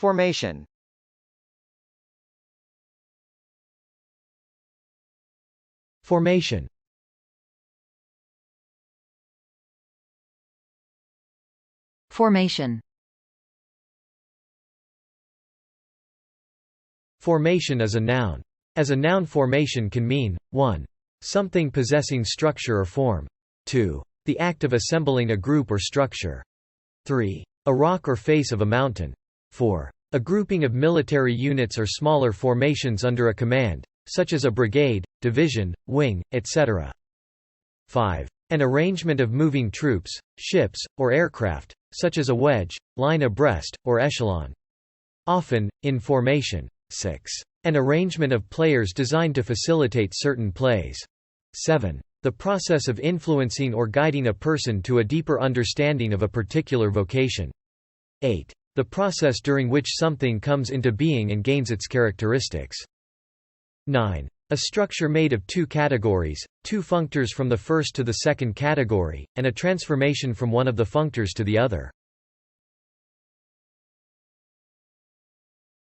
Formation. Formation. Formation. Formation is a noun. As a noun, formation can mean 1. Something possessing structure or form. 2. The act of assembling a group or structure. 3. A rock or face of a mountain. 4. A grouping of military units or smaller formations under a command, such as a brigade, division, wing, etc. 5. An arrangement of moving troops, ships, or aircraft, such as a wedge, line abreast, or echelon. Often, in formation. 6. An arrangement of players designed to facilitate certain plays. 7. The process of influencing or guiding a person to a deeper understanding of a particular vocation. 8. The process during which something comes into being and gains its characteristics. 9. A structure made of two categories, two functors from the first to the second category, and a transformation from one of the functors to the other.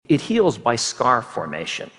It heals by scar formation.